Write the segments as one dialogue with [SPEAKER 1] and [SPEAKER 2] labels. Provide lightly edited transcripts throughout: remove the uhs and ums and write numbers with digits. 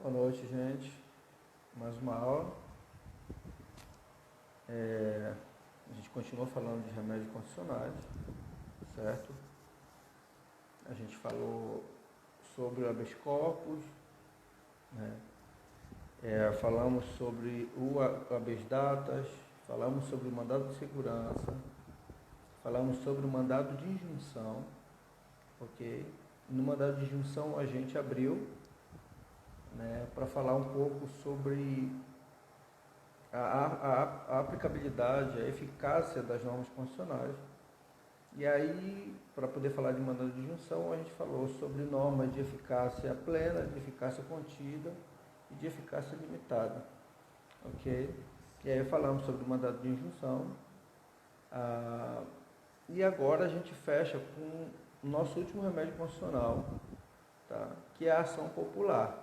[SPEAKER 1] Boa noite, gente. Mais uma aula. A gente continua falando de remédios condicionais, certo? A gente falou sobre o habeas corpus, né? Falamos sobre o habeas datas, falamos sobre o mandado de segurança, falamos sobre o mandado de injunção, ok? No mandado de injunção a gente abriu, né, para falar um pouco sobre a aplicabilidade, a eficácia das normas constitucionais. E aí, para poder falar de mandado de injunção, a gente falou sobre normas de eficácia plena, de eficácia contida e de eficácia limitada, ok? E aí falamos sobre o mandado de injunção. E agora a gente fecha com o nosso último remédio constitucional, tá? Que é a ação popular.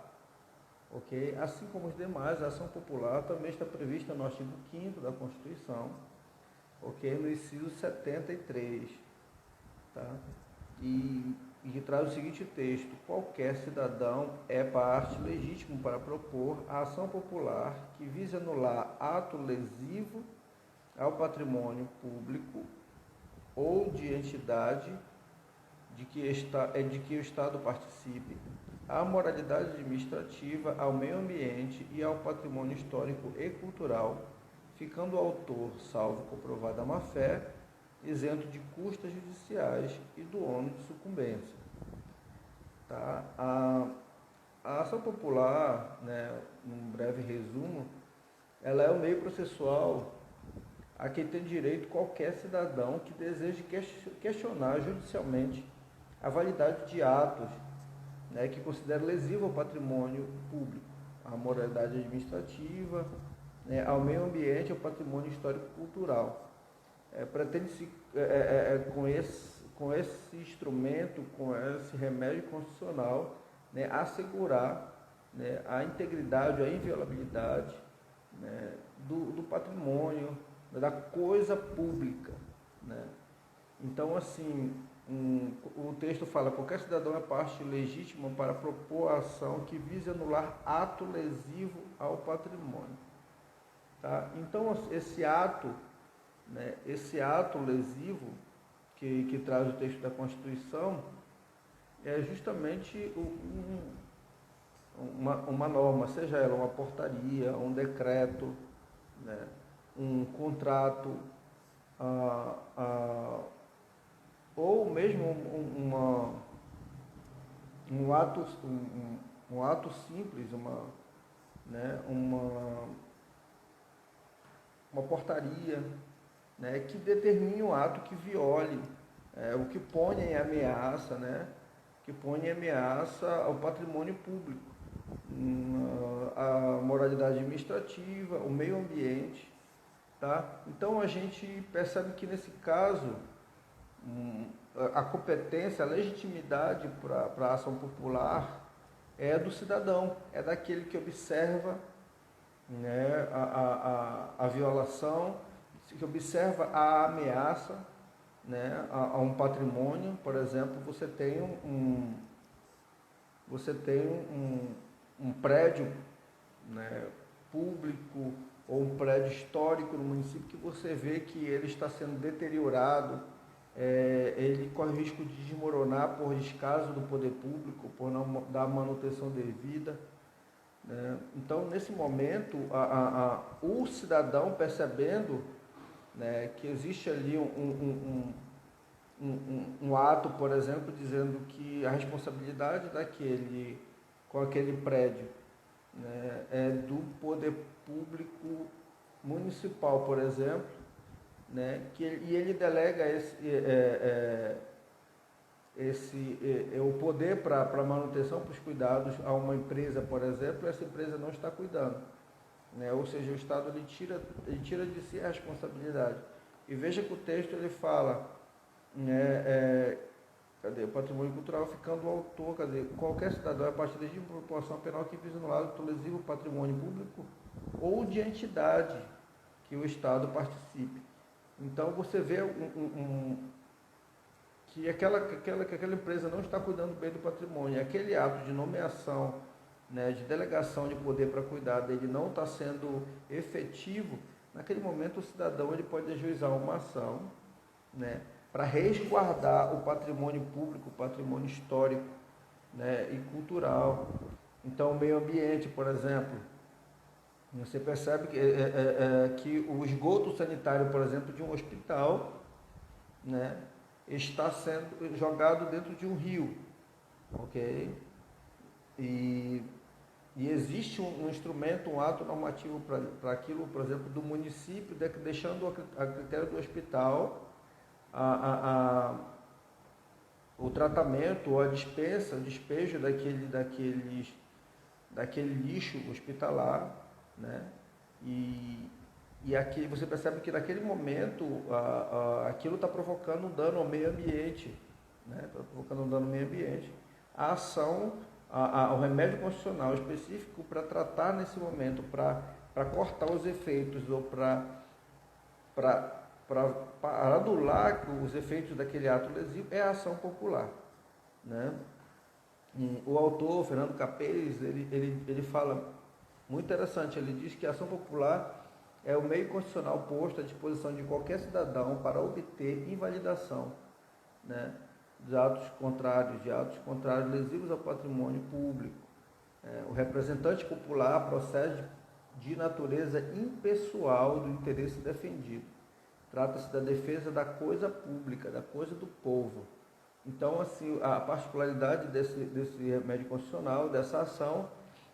[SPEAKER 1] Ok? Assim como os demais, a ação popular também está prevista no artigo 5º da Constituição, ok? No inciso 73, tá? E que traz o seguinte texto: qualquer cidadão é parte legítimo para propor a ação popular que vise anular ato lesivo ao patrimônio público ou de entidade de que o Estado participe, à moralidade administrativa, ao meio ambiente e ao patrimônio histórico e cultural, ficando o autor, salvo comprovada má-fé, isento de custas judiciais e do ônus de sucumbência. Tá? A ação popular, né, num breve resumo, ela é o meio processual a que tem direito qualquer cidadão que deseje questionar judicialmente a validade de atos, né, que considera lesivo ao patrimônio público, à moralidade administrativa, né, ao meio ambiente, ao patrimônio histórico-cultural. Pretende-se, com esse instrumento, com esse remédio constitucional, né, assegurar, né, a integridade, a inviolabilidade, né, do patrimônio, da coisa pública, né? Então, assim, o texto fala: qualquer cidadão é parte legítima para propor a ação que vise anular ato lesivo ao patrimônio. Tá? Então, esse ato, né, esse ato lesivo que traz o texto da Constituição é justamente uma norma, seja ela uma portaria, um decreto, né, um contrato, ou mesmo um ato simples, né, uma portaria, né, que determine um ato que viole, o que ponha em ameaça, né, que ponha em ameaça ao patrimônio público, a moralidade administrativa, o meio ambiente. Tá? Então a gente percebe que nesse caso a competência, a legitimidade para a ação popular é do cidadão, é daquele que observa, né, a violação, que observa a ameaça, né, a um patrimônio. Por exemplo, você tem um prédio, né, público ou um prédio histórico no município que você vê que ele está sendo deteriorado, ele corre o risco de desmoronar por descaso do poder público, por não dar manutenção devida, né? Então, nesse momento, o cidadão percebendo, né, que existe ali um ato, por exemplo, dizendo que a responsabilidade com aquele prédio, né, é do poder público municipal, por exemplo, né, e ele delega o poder para manutenção, para os cuidados a uma empresa, por exemplo, essa empresa não está cuidando, né? Ou seja, o Estado ele tira de si a responsabilidade. E veja que o texto ele fala, né, o patrimônio cultural ficando o autor, qualquer cidadão é parte de proporção penal que visa anular ato lesivo ao patrimônio público ou de entidade que o Estado participe. Então você vê que aquela empresa não está cuidando bem do patrimônio. Aquele ato de nomeação, né, de delegação de poder para cuidar dele não está sendo efetivo, naquele momento o cidadão ele pode ajuizar uma ação, né, para resguardar o patrimônio público, o patrimônio histórico, né, e cultural. Então, o meio ambiente, por exemplo, você percebe que o esgoto sanitário, por exemplo, de um hospital, né, está sendo jogado dentro de um rio, ok? E existe um instrumento, um ato normativo para aquilo, por exemplo, do município, deixando a critério do hospital o tratamento ou a dispensa, o despejo daquele lixo hospitalar, né? E aqui você percebe que naquele momento aquilo está provocando um dano ao meio ambiente, né? Está provocando um dano ao meio ambiente. A ação, o remédio constitucional específico para tratar nesse momento, para cortar os efeitos ou para anular os efeitos daquele ato lesivo é a ação popular, né? O autor, Fernando Capês, ele fala muito interessante, ele diz que a ação popular é o meio constitucional posto à disposição de qualquer cidadão para obter invalidação, né, de atos contrários lesivos ao patrimônio público. O representante popular procede de natureza impessoal do interesse defendido. Trata-se da defesa da coisa pública, da coisa do povo. Então, assim, a particularidade desse remédio constitucional, dessa ação,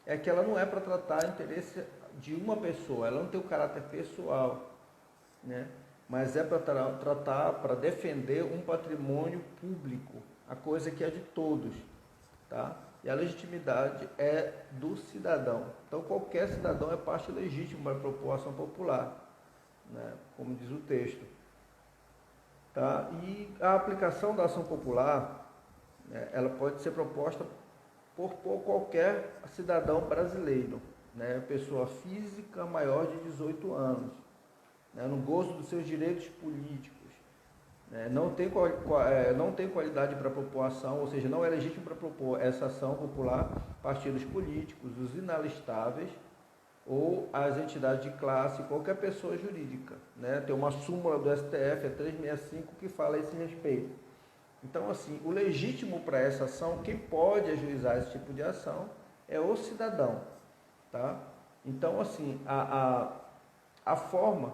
[SPEAKER 1] é que ela não é para tratar interesse de uma pessoa, ela não tem o caráter pessoal, né? Mas é para tratar, para defender um patrimônio público, a coisa que é de todos, tá? E a legitimidade é do cidadão. Então, qualquer cidadão é parte legítima para propor ação popular, né? Como diz o texto. Tá? E a aplicação da ação popular, né, ela pode ser proposta por qualquer cidadão brasileiro, né, pessoa física maior de 18 anos, né, no gozo dos seus direitos políticos, né, não tem qualidade para propor ação, ou seja, não é legítimo para propor essa ação popular partidos políticos, os inalistáveis, ou as entidades de classe, qualquer pessoa jurídica, né? Tem uma súmula do STF, é 365, que fala a esse respeito. Então, assim, o legítimo para essa ação, quem pode ajuizar esse tipo de ação é o cidadão, tá? Então, assim, a forma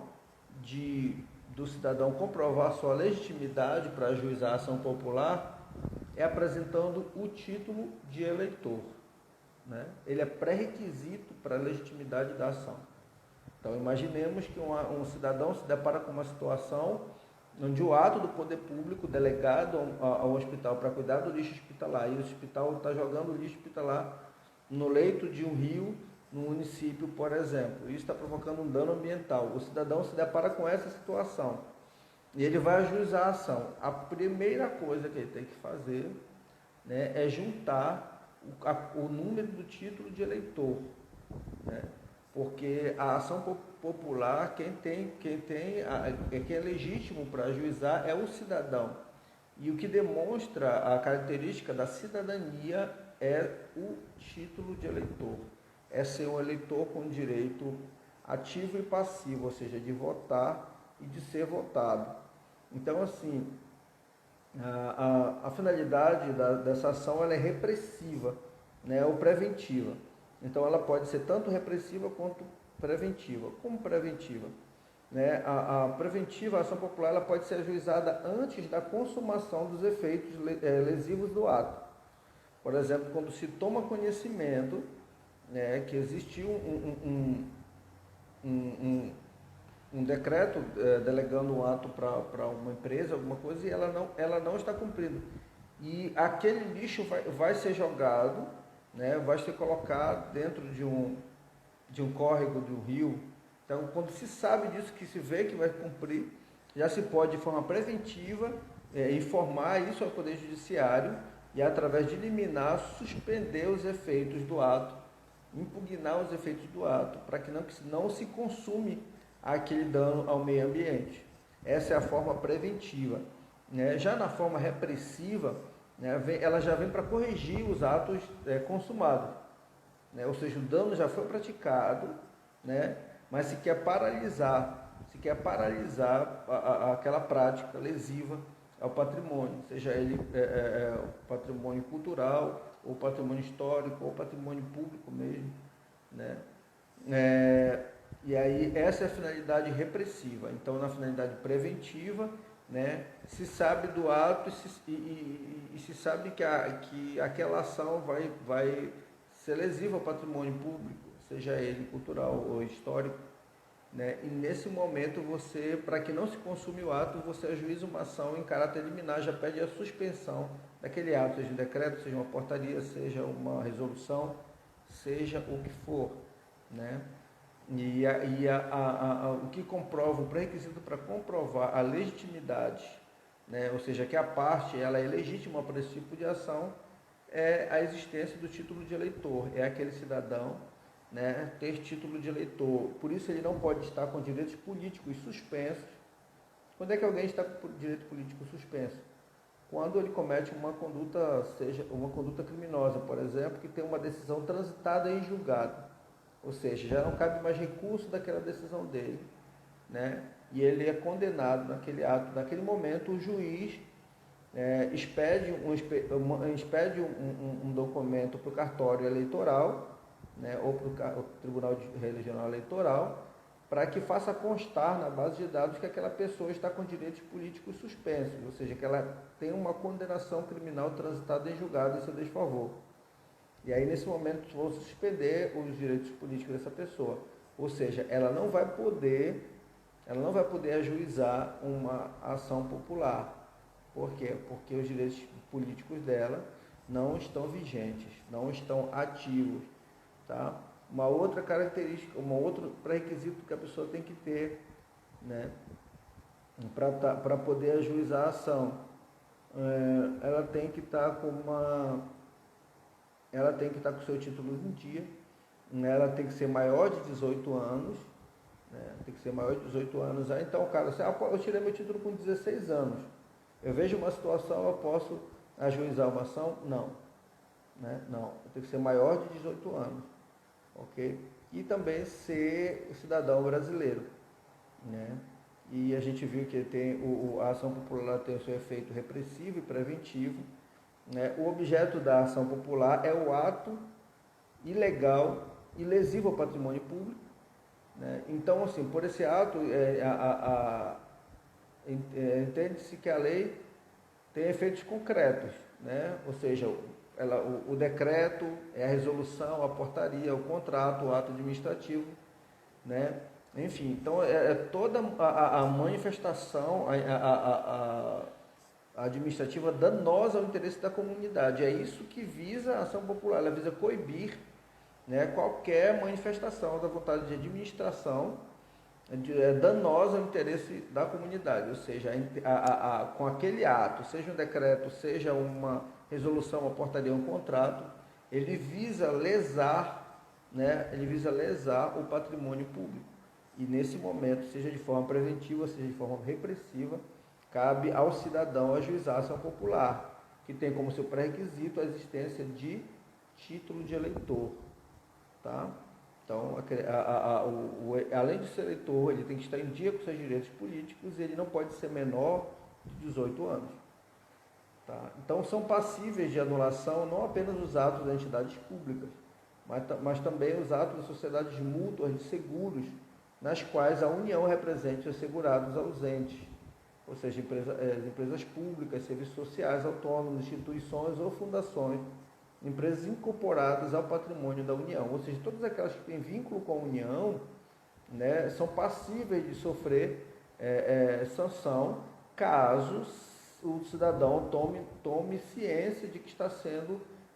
[SPEAKER 1] do cidadão comprovar sua legitimidade para ajuizar a ação popular é apresentando o título de eleitor, né? Ele é pré-requisito para a legitimidade da ação. Então, imaginemos que um cidadão se depara com uma situação onde o ato do poder público delegado ao hospital para cuidar do lixo hospitalar, e o hospital está jogando lixo hospitalar no leito de um rio, no município, por exemplo. Isso está provocando um dano ambiental. O cidadão se depara com essa situação e ele vai ajuizar a ação. A primeira coisa que ele tem que fazer, né, é juntar o número do título de eleitor, né? Porque a ação popular, quem é legítimo para ajuizar é o cidadão. E o que demonstra a característica da cidadania é o título de eleitor. É ser um eleitor com direito ativo e passivo, ou seja, de votar e de ser votado. Então, assim, a finalidade dessa ação ela é repressiva, né, ou preventiva. Então, ela pode ser tanto repressiva quanto preventiva. Como preventiva? Né, a preventiva, a ação popular, ela pode ser ajuizada antes da consumação dos efeitos lesivos do ato. Por exemplo, quando se toma conhecimento, né, que existiu um decreto delegando um ato para uma empresa, alguma coisa, e ela não está cumprindo. E aquele lixo vai ser jogado, né, vai ser colocado dentro de um córrego, de um rio. Então, quando se sabe disso, que se vê que vai cumprir, já se pode, de forma preventiva, informar isso ao Poder Judiciário e, através de liminar, suspender os efeitos do ato, impugnar os efeitos do ato, para que não se consume aquele dano ao meio ambiente. Essa é a forma preventiva, né? Já na forma repressiva, né, ela já vem para corrigir os atos consumados. né? Ou seja, o dano já foi praticado, né? Mas se quer paralisar aquela prática lesiva ao patrimônio, seja ele patrimônio cultural, ou patrimônio histórico, ou patrimônio público mesmo, né? E aí essa é a finalidade repressiva. Então, na finalidade preventiva, né, se sabe do ato e se sabe que aquela ação vai ser lesiva ao patrimônio público, seja ele cultural ou histórico, né? E nesse momento você, para que não se consume o ato, você ajuiza uma ação em caráter liminar, já pede a suspensão daquele ato, seja um decreto, seja uma portaria, seja uma resolução, seja o que for, né? O que comprova, o pré-requisito para comprovar a legitimidade, né? Ou seja, que a parte ela é legítima para esse tipo de ação, é a existência do título de eleitor, é aquele cidadão, né, ter título de eleitor. Por isso ele não pode estar com direitos políticos suspensos. Quando é que alguém está com direito político suspenso? Quando ele comete uma conduta, seja uma conduta criminosa, por exemplo, que tem uma decisão transitada em julgado. Ou seja, já não cabe mais recurso daquela decisão dele, né? E ele é condenado naquele ato. Naquele momento, o juiz expede um documento para o cartório eleitoral, né, ou para o Tribunal Regional Eleitoral, para que faça constar na base de dados que aquela pessoa está com direitos políticos suspensos, ou seja, que ela tem uma condenação criminal transitada em julgado em seu desfavor. E aí, nesse momento, vão suspender os direitos políticos dessa pessoa. Ou seja, ela não vai poder ajuizar uma ação popular. Por quê? Porque os direitos políticos dela não estão vigentes, não estão ativos. Tá? Uma outra característica, um outro pré-requisito que a pessoa tem que ter, né, para poder ajuizar a ação, ela tem que estar com o seu título em dia, né, ela tem que ser maior de 18 anos, né, tem que ser maior de 18 anos. Então, cara, eu tirei meu título com 16 anos, eu vejo uma situação, eu posso ajuizar uma ação? Não, né? Não, tem que ser maior de 18 anos, ok? E também ser cidadão brasileiro, né? E a gente viu que tem a ação popular tem o seu efeito repressivo e preventivo, né? O objeto da ação popular é o ato ilegal e lesivo ao patrimônio público, né? Então, assim, por esse ato, entende-se que a lei tem efeitos concretos, né? Ou seja, o decreto, a resolução, a portaria, o contrato, o ato administrativo, né? Enfim, então toda a manifestação administrativa danosa ao interesse da comunidade. É isso que visa a ação popular, ela visa coibir, né, qualquer manifestação da vontade de administração danosa ao interesse da comunidade, ou seja, com aquele ato, seja um decreto, seja uma resolução, uma portaria, um contrato, ele visa lesar, né, o patrimônio público. E nesse momento, seja de forma preventiva, seja de forma repressiva, cabe ao cidadão ajuizar a ação popular, que tem como seu pré-requisito a existência de título de eleitor, tá? Então, além de ser eleitor, ele tem que estar em dia com seus direitos políticos e ele não pode ser menor de 18 anos. Tá? Então, são passíveis de anulação não apenas os atos das entidades públicas, mas também os atos das sociedades mútuas de seguros, nas quais a União represente os segurados ausentes, ou seja, empresas públicas, serviços sociais autônomos, instituições ou fundações, empresas incorporadas ao patrimônio da União, ou seja, todas aquelas que têm vínculo com a União, né, são passíveis de sofrer sanção caso o cidadão tome ciência de que está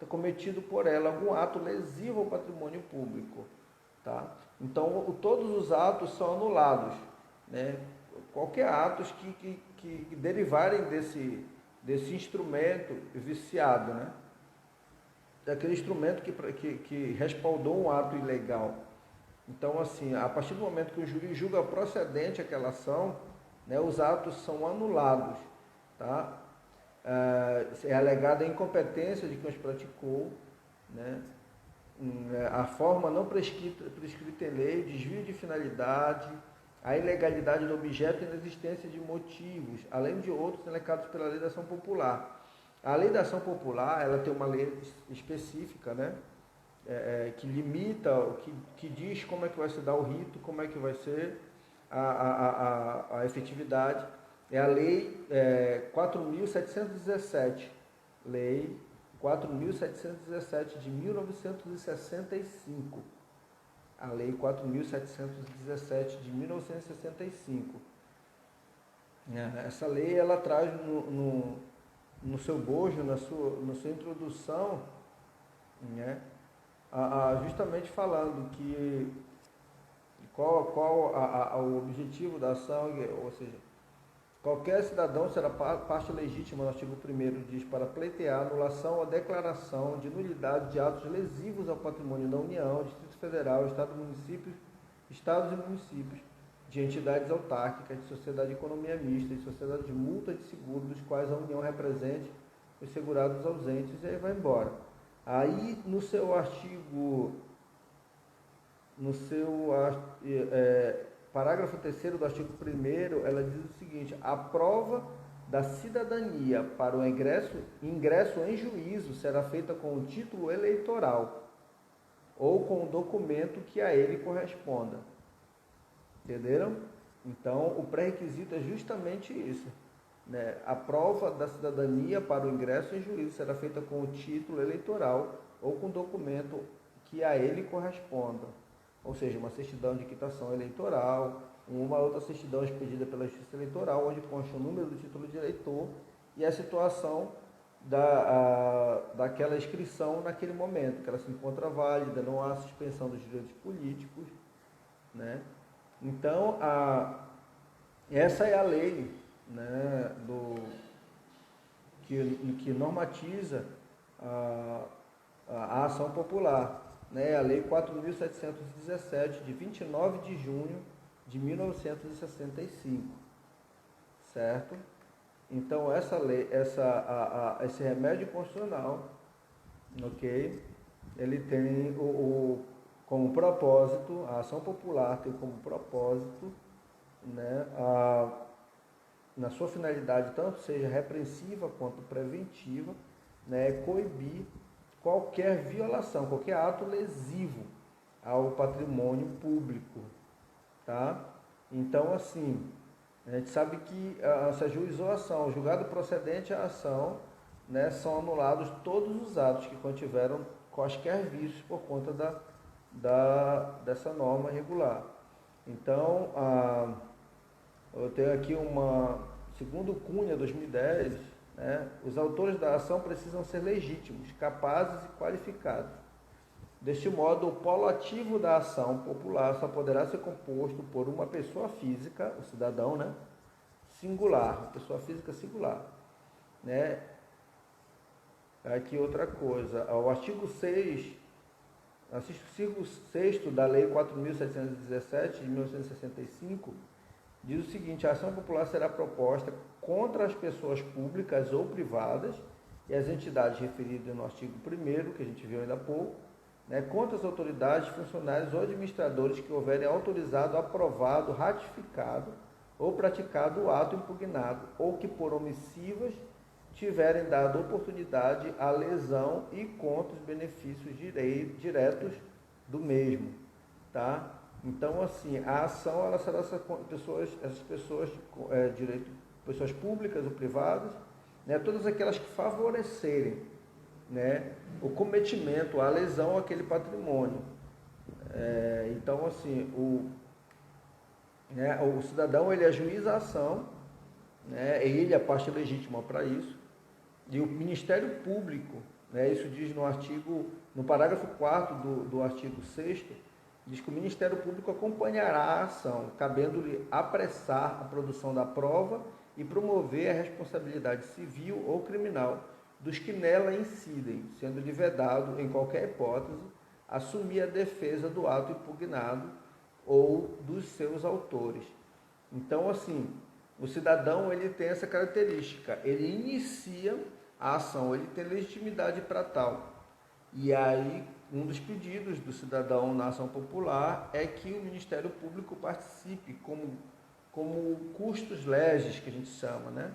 [SPEAKER 1] cometido por ela algum ato lesivo ao patrimônio público. Tá? Então, todos os atos são anulados, né? Qualquer atos que derivarem desse instrumento viciado, né? Daquele instrumento que respaldou um ato ilegal. Então, assim, a partir do momento que o juiz julga procedente aquela ação, né, os atos são anulados, tá? É alegada a incompetência de quem os praticou, né? a forma não prescrita em lei, desvio de finalidade, a ilegalidade do objeto e a inexistência de motivos, além de outros elencados pela lei da ação popular. A lei da ação popular, ela tem uma lei específica, né? Que limita, que diz como é que vai se dar o rito, como é que vai ser a efetividade. É a lei 4.717, lei 4.717 de 1965. A lei 4.717 de 1965. Essa lei, ela traz no seu bojo, na sua introdução, né, justamente falando que qual o objetivo da ação, ou seja, qualquer cidadão será parte legítima, no artigo 1º diz, para pleitear anulação ou declaração de nulidade de atos lesivos ao patrimônio da União, Distrito Federal, Estados e municípios, de entidades autárquicas, de sociedade de economia mista, de sociedade de multa de seguro, dos quais a União represente os segurados ausentes, e aí vai embora. Aí, no seu parágrafo 3º do artigo 1º, ela diz o seguinte: a prova da cidadania para o ingresso em juízo será feita com o título eleitoral ou com o documento que a ele corresponda. Entenderam? Então, o pré-requisito é justamente isso, né? A prova da cidadania para o ingresso em juízo será feita com o título eleitoral ou com o documento que a ele corresponda. Ou seja, uma certidão de quitação eleitoral, uma outra certidão expedida pela Justiça Eleitoral, onde consta o número do título de eleitor e a situação daquela inscrição naquele momento, que ela se encontra válida, não há suspensão dos direitos políticos, né? Então, essa é a lei, né, que normatiza a ação popular, né? A lei 4.717, de 29 de junho de 1965, certo? Então, essa lei, esse remédio constitucional, ok? Ele tem como propósito, a ação popular tem como propósito, né, na sua finalidade, tanto seja repressiva quanto preventiva, né, coibir qualquer violação, qualquer ato lesivo ao patrimônio público, tá? Então, assim, a gente sabe que se ajuizou a ação, julgado procedente a ação, né, são anulados todos os atos que contiveram quaisquer vícios por conta dessa norma regular. Então, eu tenho aqui segundo Cunha, 2010, né, os autores da ação precisam ser legítimos, capazes e qualificados. Deste modo, o polo ativo da ação popular só poderá ser composto por uma pessoa física, o cidadão, né, singular, pessoa física singular, né? Aqui outra coisa, o artigo 6 da Lei 4.717 de 1965 diz o seguinte: a ação popular será proposta contra as pessoas públicas ou privadas e as entidades referidas no artigo 1º, que a gente viu ainda há pouco, né, contra as autoridades, funcionários ou administradores que houverem autorizado, aprovado, ratificado ou praticado o ato impugnado, ou que por omissivas tiverem dado oportunidade à lesão e contra os benefícios diretos do mesmo, tá? Então, assim, a ação, ela será essas pessoas, pessoas públicas ou privadas, né, todas aquelas que favorecerem, né, o cometimento, a lesão àquele patrimônio. Então, assim, o cidadão, ele ajuiza a ação, né, ele é a parte legítima para isso, e o Ministério Público, né, isso diz no parágrafo 4º do artigo 6º, diz que o Ministério Público acompanhará a ação, cabendo-lhe apressar a produção da prova e promover a responsabilidade civil ou criminal dos que nela incidem, sendo-lhe vedado, em qualquer hipótese, assumir a defesa do ato impugnado ou dos seus autores. Então, assim, o cidadão, ele tem essa característica, ele inicia a ação, ele tem legitimidade para tal. E aí, um dos pedidos do cidadão na ação popular é que o Ministério Público participe como custos legis, que a gente chama, né?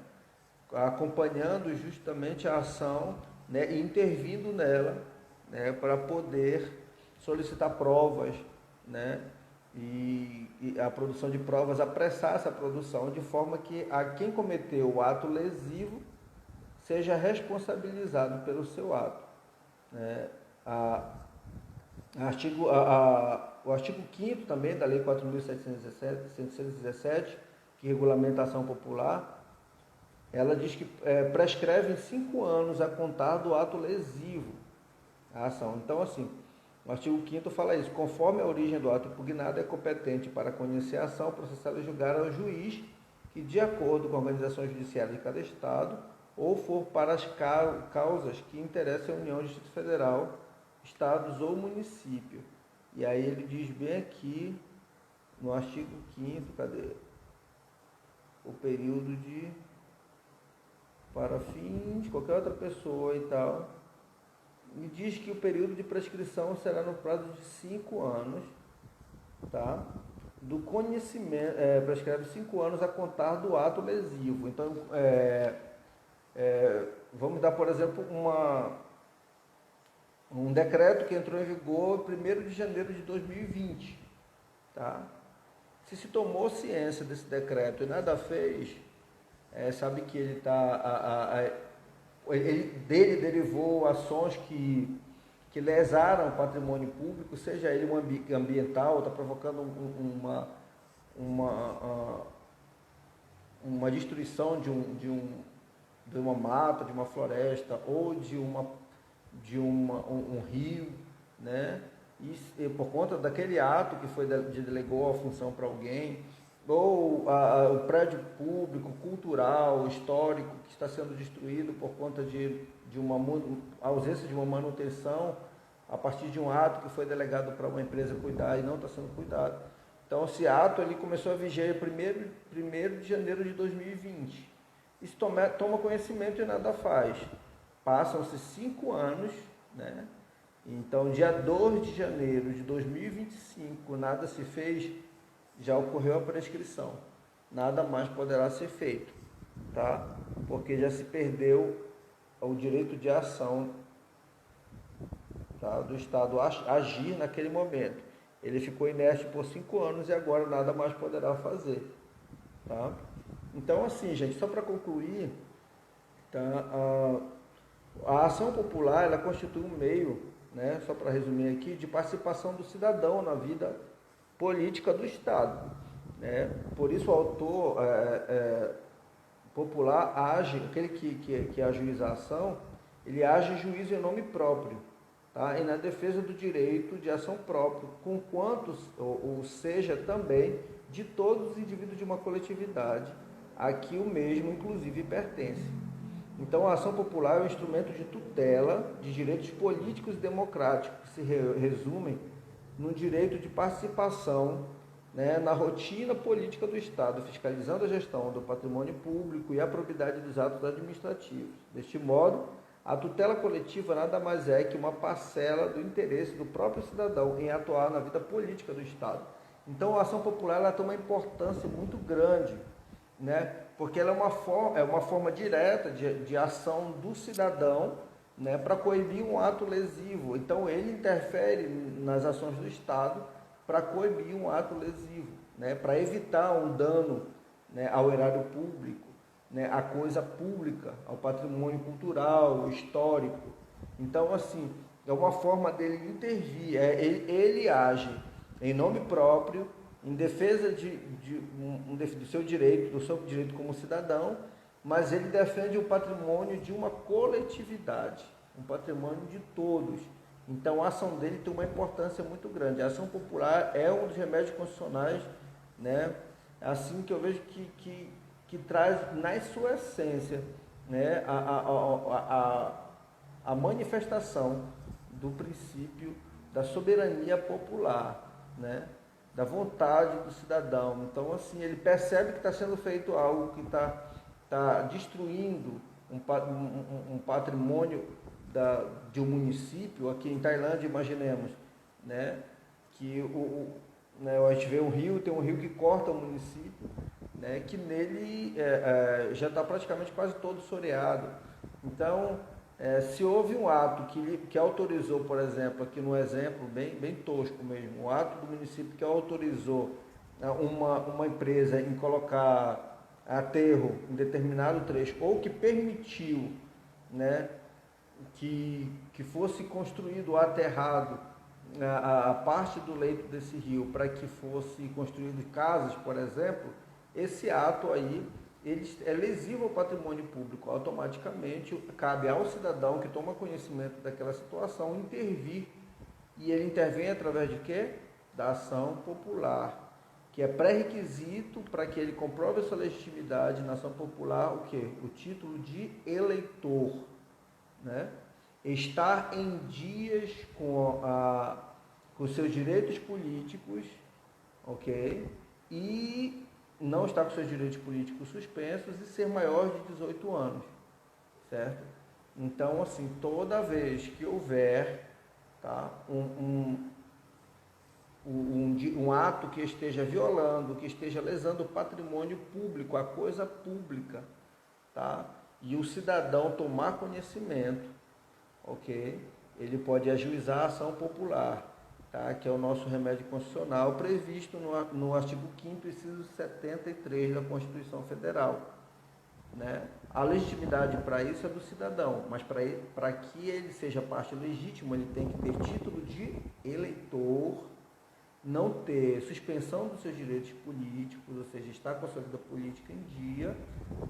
[SPEAKER 1] Acompanhando justamente a ação, né? E intervindo nela, né? Para poder solicitar provas, né? E a produção de provas, apressar essa produção, de forma que a quem cometeu o ato lesivo seja responsabilizado pelo seu ato, né? O artigo 5º também da Lei 4.717, que regulamenta a ação popular, ela diz que prescreve em 5 anos a contar do ato lesivo a ação. Então, assim, o artigo 5º fala isso: conforme a origem do ato impugnado, é competente para conhecer a ação processada e julgar ao juiz que, de acordo com a organização judiciária de cada Estado, ou for para as causas que interessam a União, Distrito Federal, Estados ou município. E aí ele diz bem aqui, no artigo 5º, cadê? O período para fins, qualquer outra pessoa e tal, me diz que o período de prescrição será no prazo de 5 anos, tá? Do conhecimento, prescreve 5 anos a contar do ato lesivo. Então, vamos dar, por exemplo, um decreto que entrou em vigor 1º de janeiro de 2020, tá? Se tomou ciência desse decreto e nada fez, sabe que ele dele derivou ações que lesaram o patrimônio público, seja ele um ambiental, está provocando uma destruição de uma mata, de uma floresta, ou de um rio, né? E por conta daquele ato que delegou a função para alguém, ou o prédio público, cultural, histórico, que está sendo destruído por conta de uma ausência de uma manutenção, a partir de um ato que foi delegado para uma empresa cuidar e não está sendo cuidado. Então, esse ato ele começou a viger 1º de janeiro de 2020. E se toma conhecimento e nada faz. Passam-se 5 anos, né? Então, dia 2 de janeiro de 2025, nada se fez, já ocorreu a prescrição. Nada mais poderá ser feito, tá? Porque já se perdeu o direito de ação, tá? Do Estado agir naquele momento. Ele ficou inerte por 5 anos e agora nada mais poderá fazer, tá? Então, assim, gente, só para concluir, tá? A ação popular, ela constitui um meio, né, só para resumir aqui, de participação do cidadão na vida política do Estado, né? Por isso o autor popular age, aquele que ajuiza a ação, ele age em juízo em nome próprio, tá? E na defesa do direito de ação próprio, com quantos, ou seja, também de todos os indivíduos de uma coletividade, a que o mesmo, inclusive, pertence. Então, a ação popular é um instrumento de tutela de direitos políticos e democráticos, que se resumem no direito de participação, né, na rotina política do Estado, fiscalizando a gestão do patrimônio público e a probidade dos atos administrativos. Deste modo, a tutela coletiva nada mais é que uma parcela do interesse do próprio cidadão em atuar na vida política do Estado. Então, a ação popular ela tem uma importância muito grande, né? Porque ela é uma forma direta de ação do cidadão, né, para coibir um ato lesivo. Então, ele interfere nas ações do Estado para coibir um ato lesivo, né, para evitar um dano, né, ao erário público, né, à coisa pública, ao patrimônio cultural, histórico. Então, assim, é uma forma dele intervir. Ele age em nome próprio, em defesa do seu direito como cidadão, mas ele defende o patrimônio de uma coletividade, um patrimônio de todos. Então, a ação dele tem uma importância muito grande. A ação popular é um dos remédios constitucionais, né, assim que eu vejo que traz, na sua essência, né, a manifestação do princípio da soberania popular, né, da vontade do cidadão. Então, assim, ele percebe que está sendo feito algo que está destruindo um patrimônio de um município, aqui em Tailândia, imaginemos, né, que né, a gente vê um rio, tem um rio que corta o município, né, que nele já está praticamente quase todo soreado. Então, se houve um ato que autorizou, por exemplo, aqui no exemplo, bem tosco mesmo, o ato do município que autorizou uma empresa em colocar aterro em determinado trecho, ou que permitiu, né, que fosse construído aterrado a parte do leito desse rio para que fosse construído casas, por exemplo, esse ato aí ele é lesivo ao patrimônio público. Automaticamente cabe ao cidadão que toma conhecimento daquela situação intervir, e ele intervém através de quê? Da ação popular, que é pré-requisito para que ele comprove a sua legitimidade na ação popular, o quê? O título de eleitor, né? Estar em dias com seus direitos políticos, ok? E não estar com seus direitos políticos suspensos e ser maior de 18 anos, certo? Então, assim, toda vez que houver, tá, um ato que esteja violando, que esteja lesando o patrimônio público, a coisa pública, tá? E o cidadão tomar conhecimento, ok? Ele pode ajuizar a ação popular, tá? Que é o nosso remédio constitucional previsto no artigo 5º, inciso 73 da Constituição Federal, né? A legitimidade para isso é do cidadão, mas para que ele seja parte legítima, ele tem que ter título de eleitor, não ter suspensão dos seus direitos políticos, ou seja, estar com a sua vida política em dia,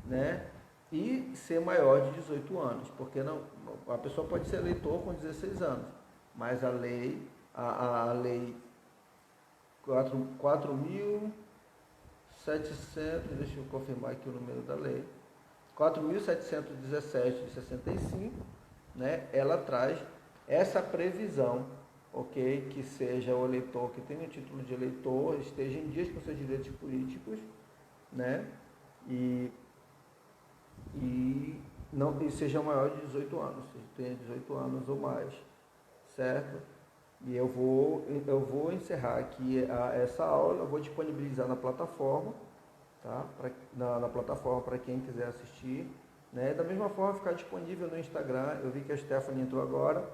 [SPEAKER 1] né? E ser maior de 18 anos, porque não, a pessoa pode ser eleitor com 16 anos, mas a lei 4.700, deixa eu confirmar aqui o número da lei, 4.717 de 65, né? Ela traz essa previsão, ok? Que seja o eleitor que tenha o título de eleitor, esteja em dias com seus direitos políticos, né? E seja maior de 18 anos, tenha 18 anos ou mais, certo? E eu vou encerrar aqui essa aula, eu vou disponibilizar na plataforma, tá? Na plataforma para quem quiser assistir, né? Da mesma forma ficar disponível no Instagram. Eu vi que a Stephanie entrou agora,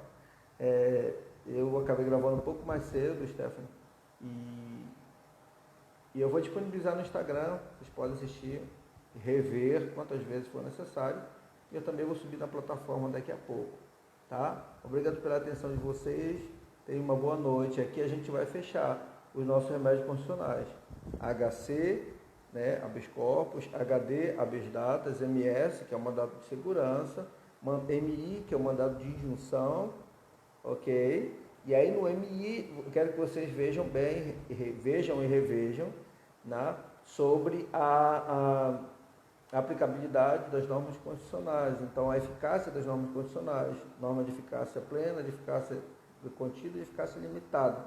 [SPEAKER 1] eu acabei gravando um pouco mais cedo, Stephanie, e eu vou disponibilizar no Instagram, vocês podem assistir, rever quantas vezes for necessário, e eu também vou subir na plataforma daqui a pouco, tá? Obrigado pela atenção de vocês, tenham uma boa noite. Aqui a gente vai fechar os nossos remédios constitucionais, HC, né, habeas corpus, HD, habeas datas, MS, que é o mandado de segurança, MI, que é o mandado de injunção, ok? E aí no MI, eu quero que vocês vejam bem, vejam e revejam, né, sobre a aplicabilidade das normas constitucionais. Então, a eficácia das normas constitucionais, norma de eficácia plena, de eficácia contida e de eficácia limitada.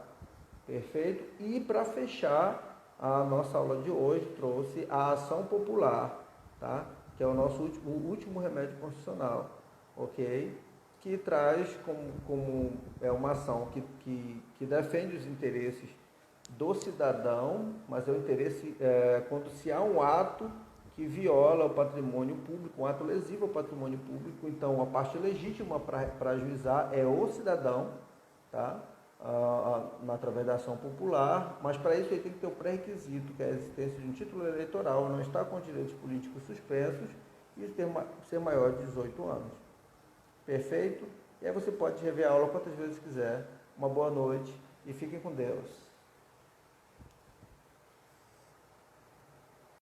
[SPEAKER 1] Perfeito? E para fechar a nossa aula de hoje, trouxe a ação popular, tá? Que é o nosso último remédio constitucional, ok? Que traz como uma ação que defende os interesses do cidadão, mas é o interesse quando se há um ato que viola o patrimônio público, um ato lesivo ao patrimônio público. Então, a parte legítima para ajuizar é o cidadão, tá? Através da ação popular, mas para isso ele tem que ter o pré-requisito, que é a existência de um título eleitoral, não estar com direitos políticos suspensos e ser maior de 18 anos. Perfeito? E aí você pode rever a aula quantas vezes quiser. Uma boa noite e fiquem com Deus.